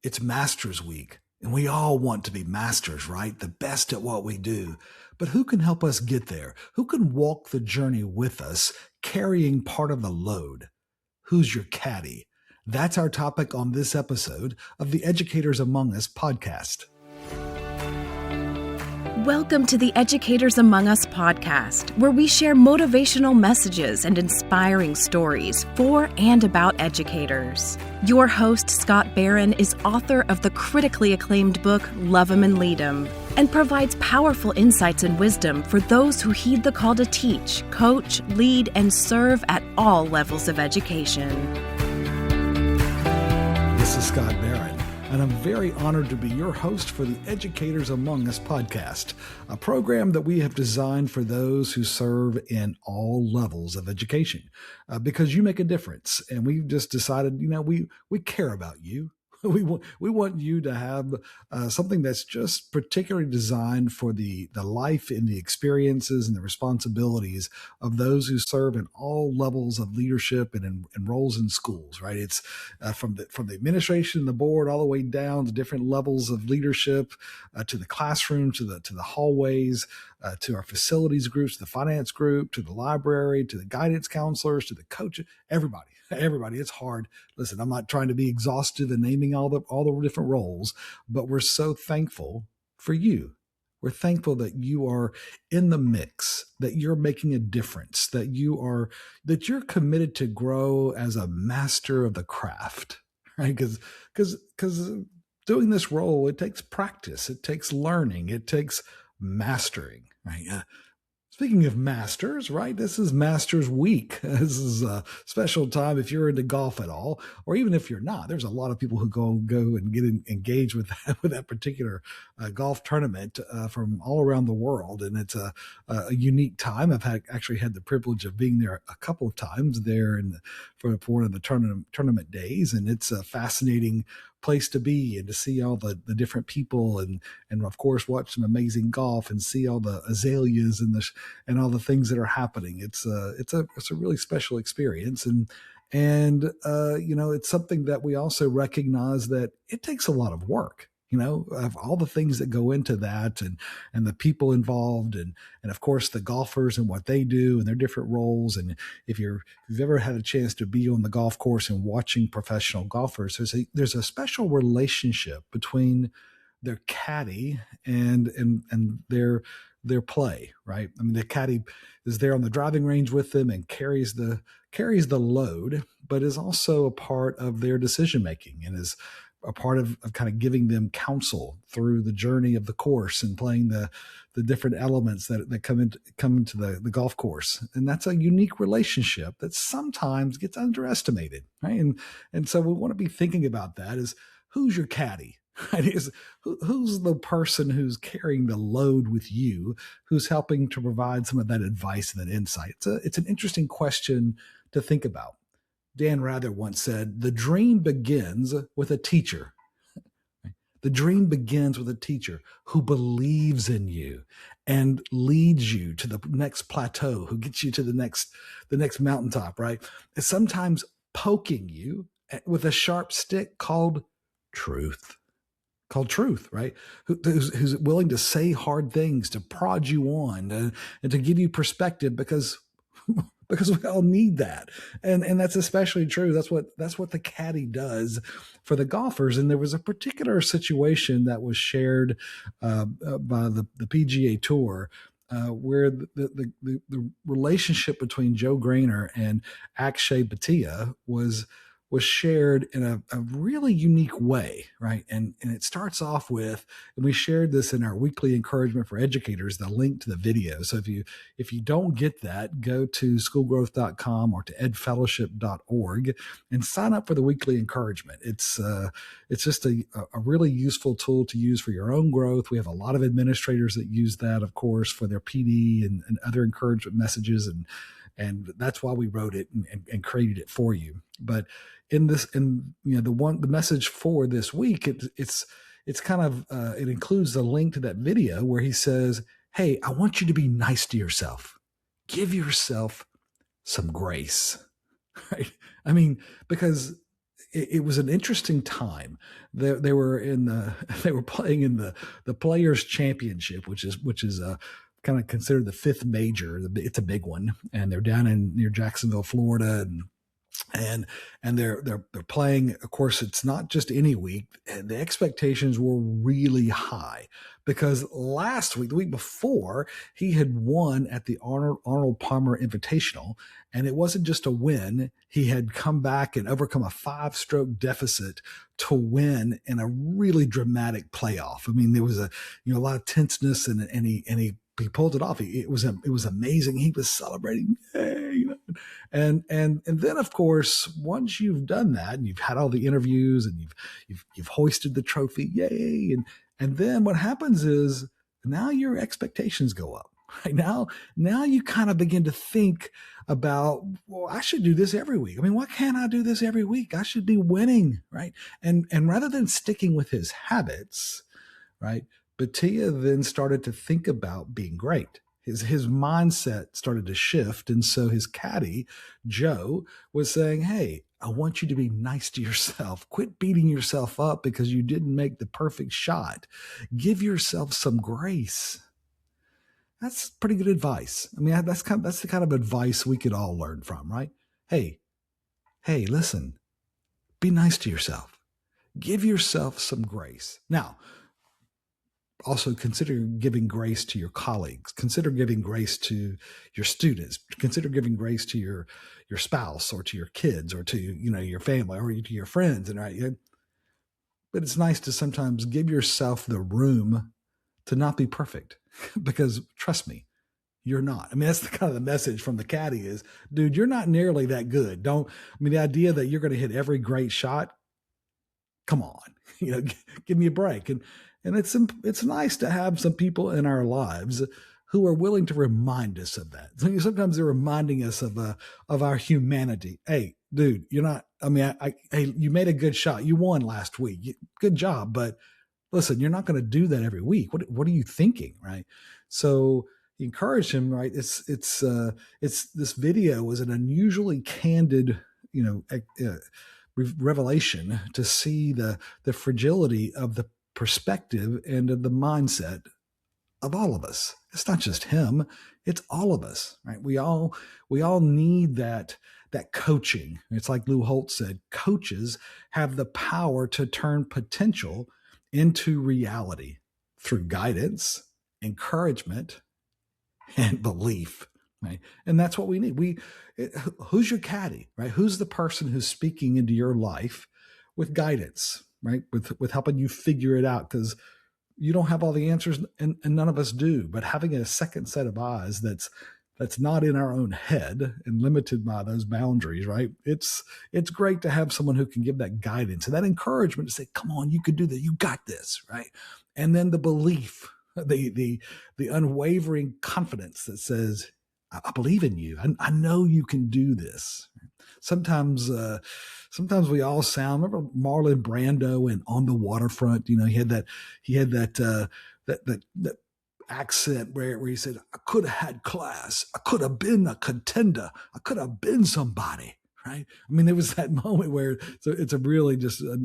It's Masters Week, and we all want to be masters, right? The best at what we do. But who can help us get there? Who can walk the journey with us, carrying part of the load? Who's your caddy? That's our topic on this episode of the Educators Among Us podcast. Welcome to the Educators Among Us podcast, where we share motivational messages and inspiring stories for and about educators. Your host, Scott Barron, is author of the critically acclaimed book, Love 'Em and Lead 'Em, and provides powerful insights and wisdom for those who heed the call to teach, coach, lead, and serve at all levels of education. This is Scott Barron, and I'm very honored to be your host for the Educators Among Us podcast, a program that we have designed for those who serve in all levels of education, because you make a difference. And we've just decided, we care about you. We want you to have something that's just particularly designed for the life and the experiences and the responsibilities of those who serve in all levels of leadership and roles in schools. Right? It's from the administration and the board all the way down to different levels of leadership, to the classroom, to the hallways, to our facilities groups, the finance group, to the library, to the guidance counselors, to the coaches, everybody. It's hard. Listen, I'm not trying to be exhaustive in naming all the different roles, but we're so thankful for you. We're thankful that you are in the mix, that you're making a difference, that you're committed to grow as a master of the craft, right? Because doing this role, it takes practice, it takes learning, it takes mastering, right? Speaking of masters, right? This is Masters Week. This is a special time if you're into golf at all, or even if you're not. There's a lot of people who go and get engaged with that particular golf tournament from all around the world, and it's a unique time. I've actually had the privilege of being there a couple of times there for one of the tournament days, and it's a fascinating place to be and to see all the different people and of course watch some amazing golf and see all the azaleas and all the things that are happening. It's a really special experience, and it's something that we also recognize that it takes a lot of work, of all the things that go into that and the people involved and of course the golfers and what they do and their different roles. And if you've ever had a chance to be on the golf course and watching professional golfers, there's a special relationship between their caddy and their play, right? I mean, the caddy is there on the driving range with them and carries the load, but is also a part of their decision making and is a part of kind of giving them counsel through the journey of the course and playing the different elements that come into the golf course. And that's a unique relationship that sometimes gets underestimated, right? And so we want to be thinking about that is, who's your caddy? Right? Who's the person who's carrying the load with you, who's helping to provide some of that advice and that insight? It's an interesting question to think about. Dan Rather once said, the dream begins with a teacher. The dream begins with a teacher who believes in you and leads you to the next plateau, who gets you to the next mountaintop, right? It's sometimes poking you with a sharp stick called truth, right? Who's willing to say hard things, to prod you on, and to give you perspective because we all need that. And that's especially true. That's what the caddy does for the golfers. And there was a particular situation that was shared by the PGA Tour where the relationship between Joe Grainer and Akshay Bhatia was shared in a really unique way, right? And it starts off with, and we shared this in our weekly encouragement for educators, the link to the video. So if you don't get that, go to schoolgrowth.com or to edfellowship.org and sign up for the weekly encouragement. It's just a really useful tool to use for your own growth. We have a lot of administrators that use that, of course, for their PD and other encouragement messages, and that's why we wrote it and created it for you. But the message for this week, it's kind of it includes the link to that video where he says, hey, I want you to be nice to yourself. Give yourself some grace, right? I mean, because it was an interesting time. They were they were playing in the Players Championship, which is kind of considered the fifth major. It's a big one, and they're down in near Jacksonville, Florida, and they're playing. Of course, it's not just any week. And the expectations were really high because last week, the week before, he had won at the Arnold Palmer Invitational, and it wasn't just a win. He had come back and overcome a 5-stroke deficit to win in a really dramatic playoff. I mean, there was a lot of tenseness, and he pulled it off. It was amazing. He was celebrating, yay, and then of course, once you've done that and you've had all the interviews and you've hoisted the trophy, yay, and then what happens is now your expectations go up. Right now you kind of begin to think about, well, I should do this every week. I mean, why can't I do this every week? I should be winning, right? And rather than sticking with his habits, right, Batia then started to think about being great. His mindset started to shift. And so his caddy, Joe, was saying, hey, I want you to be nice to yourself. Quit beating yourself up because you didn't make the perfect shot. Give yourself some grace. That's pretty good advice. I mean, that's the kind of advice we could all learn from, right? Hey, listen, be nice to yourself. Give yourself some grace. Now, also consider giving grace to your colleagues. Consider giving grace to your students. Consider giving grace to your spouse or to your kids or to your family or to your friends. And right, but it's nice to sometimes give yourself the room to not be perfect, because trust me, you're not. I mean, that's the kind of the message from the caddy is, dude, you're not nearly that good. The idea that you're going to hit every great shot, come on, give me a break. And it's nice to have some people in our lives who are willing to remind us of that. Sometimes they're reminding us of our humanity. Hey, dude, you're not. I mean, hey, you made a good shot. You won last week. Good job, but listen, you're not going to do that every week. What are you thinking, right? So encourage him, right? It's this video was an unusually candid, revelation to see the fragility of the perspective and of the mindset of all of us. It's not just him, it's all of us, right? We all need that coaching. It's like Lou Holt said, coaches have the power to turn potential into reality through guidance, encouragement, and belief, right? And that's what we need. Who's your caddy, right? Who's the person who's speaking into your life with guidance, right? With helping you figure it out, because you don't have all the answers and none of us do, but having a second set of eyes that's not in our own head and limited by those boundaries, right? It's great to have someone who can give that guidance and that encouragement to say, come on, you can do that. You got this, right? And then the belief, the unwavering confidence that says, I believe in you. I know you can do this. Sometimes we all sound. Remember Marlon Brando in On the Waterfront? He had that accent where he said, I could have had class. I could have been a contender. I could have been somebody, right? I mean, there was that moment where it's a really just a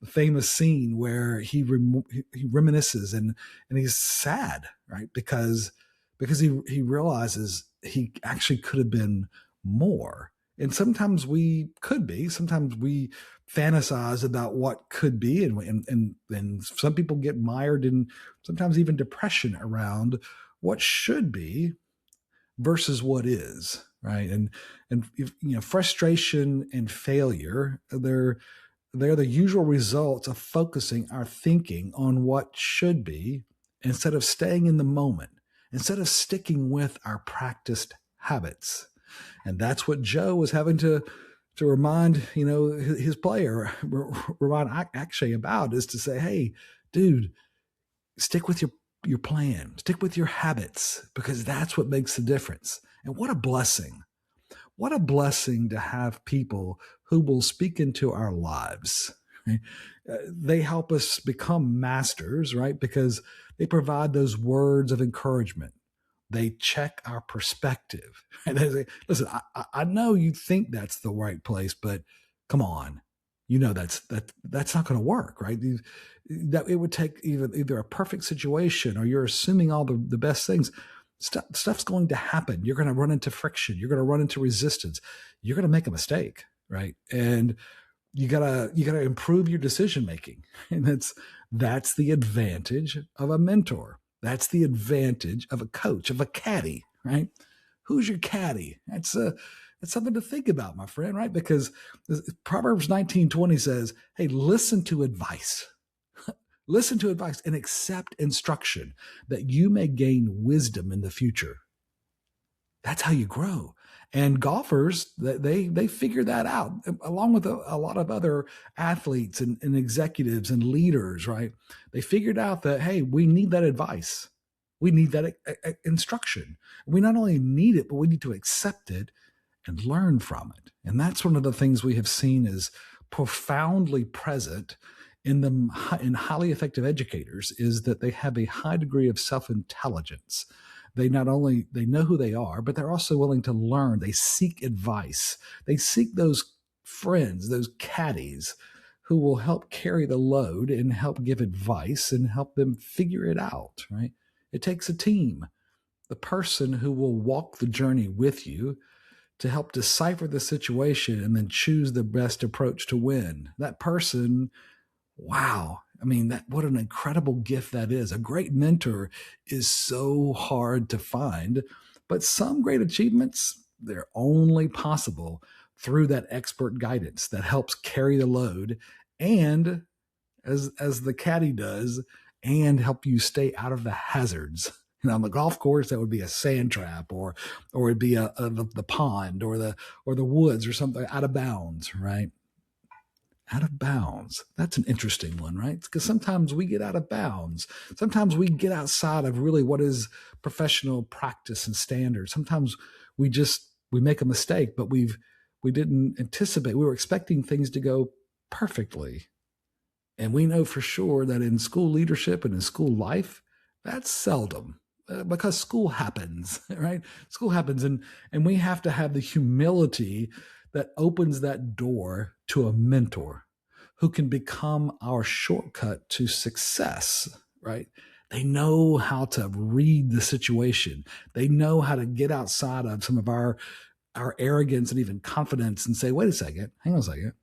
famous scene where he reminisces and he's sad, right? Because he realizes he actually could have been more. And sometimes we could be. Sometimes we fantasize about what could be, and some people get mired in sometimes even depression around what should be versus what is, right? And frustration and failure, they're the usual results of focusing our thinking on what should be instead of staying in the moment, instead of sticking with our practiced habits. And that's what Joe was having to remind, his player, remind Akshay about, is to say, hey, dude, stick with your plan, stick with your habits, because that's what makes the difference. And what a blessing. What a blessing to have people who will speak into our lives. Right? They help us become masters, right? Because they provide those words of encouragement. They check our perspective. And they say, listen, I know you think that's the right place, but come on, that's not going to work, right? That it would take either a perfect situation, or you're assuming all the best things. Stuff's going to happen. You're going to run into friction. You're going to run into resistance. You're going to make a mistake, right? And you gotta improve your decision making, and that's the advantage of a mentor. That's the advantage of a coach, of a caddy, right? Who's your caddy? That's something to think about, my friend, right? Because Proverbs 19:20 says, "Hey, listen to advice." Listen to advice and accept instruction, that you may gain wisdom in the future. That's how you grow. And golfers, they figure that out, along with a lot of other athletes and executives and leaders, right? They figured out that, hey, we need that advice. We need that instruction. We not only need it, but we need to accept it and learn from it. And that's one of the things we have seen is profoundly present in highly effective educators, is that they have a high degree of self-intelligence. They know who they are, but they're also willing to learn. They seek advice. They seek those friends, those caddies, who will help carry the load and help give advice and help them figure it out, right? It takes a team, the person who will walk the journey with you to help decipher the situation and then choose the best approach to win. That person, wow. I mean, what an incredible gift that is. A great mentor is so hard to find, but some great achievements, they're only possible through that expert guidance that helps carry the load, and as the caddy does, and help you stay out of the hazards. On the golf course, that would be a sand trap, or it'd be the pond, or the woods, or something out of bounds, right? Out of bounds. That's an interesting one, right? Because sometimes we get out of bounds. Sometimes we get outside of really what is professional practice and standards. Sometimes we make a mistake, but we didn't anticipate. We were expecting things to go perfectly. And we know for sure that in school leadership and in school life, that's seldom, because school happens, right? School happens, and we have to have the humility that opens that door to a mentor who can become our shortcut to success, right? They know how to read the situation. They know how to get outside of some of our arrogance and even confidence and say, wait a second, hang on a second.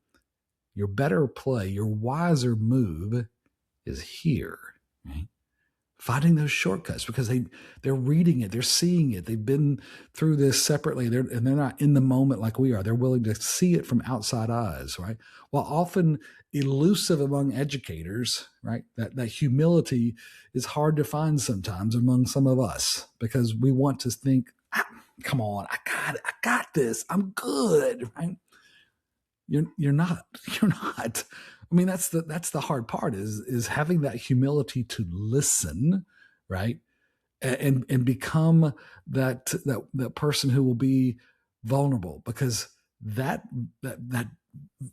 Your better play, your wiser move is here, right? Finding those shortcuts, because they're reading it, they're seeing it, they've been through this separately, they're not in the moment like we are. They're willing to see it from outside eyes, right? While often elusive among educators, right? That humility is hard to find sometimes among some of us, because we want to think, come on, I got this, I'm good, right? You're not. I mean, that's the hard part is having that humility to listen, right? And become that person who will be vulnerable, because that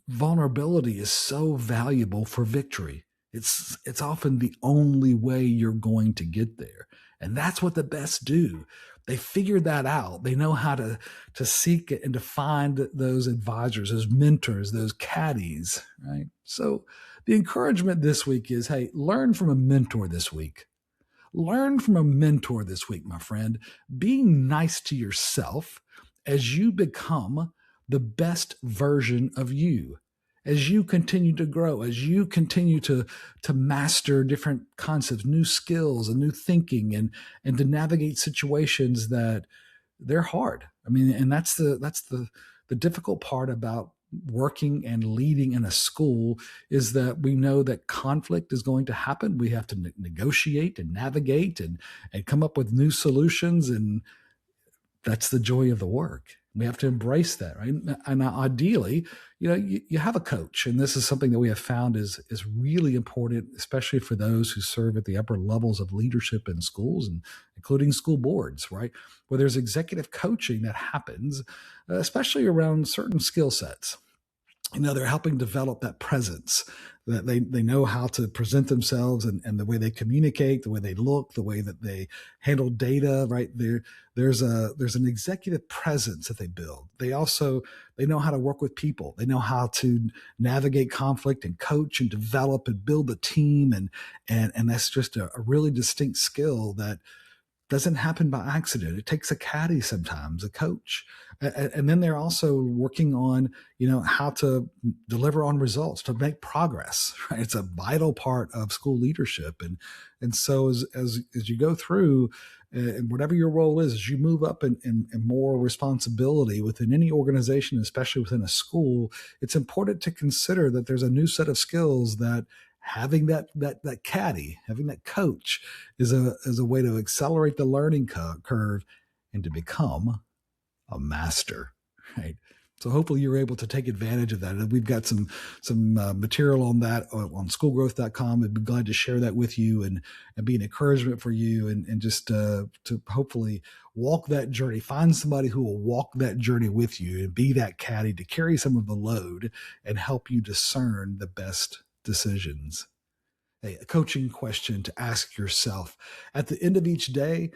vulnerability is so valuable for victory. It's often the only way you're going to get there. And that's what the best do. They figured that out. They know how to seek it and to find those advisors, those mentors, those caddies, right? So the encouragement this week is, hey, learn from a mentor this week. Learn from a mentor this week, my friend. Being nice to yourself as you become the best version of you. As you continue to grow, as you continue to master different concepts, new skills and new thinking, and to navigate situations that they're hard. I mean, and that's the difficult part about working and leading in a school, is that we know that conflict is going to happen. We have to negotiate and navigate and come up with new solutions, and that's the joy of the work. We have to embrace that, right? And ideally, you have a coach, and this is something that we have found is really important, especially for those who serve at the upper levels of leadership in schools, and including school boards, right? Where there's executive coaching that happens, especially around certain skill sets. they're helping develop that presence, that they know how to present themselves, and the way they communicate, the way they look, the way that they handle data, right? There's an executive presence that they build. They know how to work with people. They know how to navigate conflict and coach and develop and build a team. And that's just a really distinct skill that doesn't happen by accident. It takes a caddy sometimes, a coach. And then they're also working on, how to deliver on results, to make progress, right? It's a vital part of school leadership. And so as you go through, and whatever your role is, as you move up in more responsibility within any organization, especially within a school, it's important to consider that there's a new set of skills that having that caddy, having that coach is a way to accelerate the learning curve and to become a master, right? So hopefully you're able to take advantage of that. And we've got some material on that on schoolgrowth.com. I'd be glad to share that with you and be an encouragement for you, and just to hopefully walk that journey. Find somebody who will walk that journey with you and be that caddy to carry some of the load and help you discern the best decisions. A coaching question to ask yourself at the end of each day: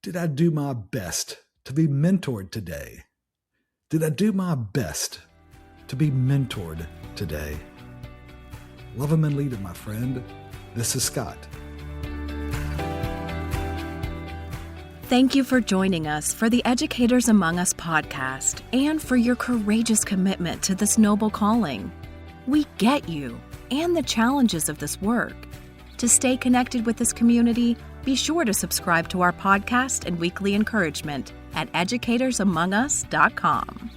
did I do my best to be mentored today? Did I do my best to be mentored today? Love them and lead them, my friend. This is Scott. Thank you for joining us for the Educators Among Us podcast and for your courageous commitment to this noble calling. We get you and the challenges of this work. To stay connected with this community, be sure to subscribe to our podcast and weekly encouragement at educatorsamongus.com.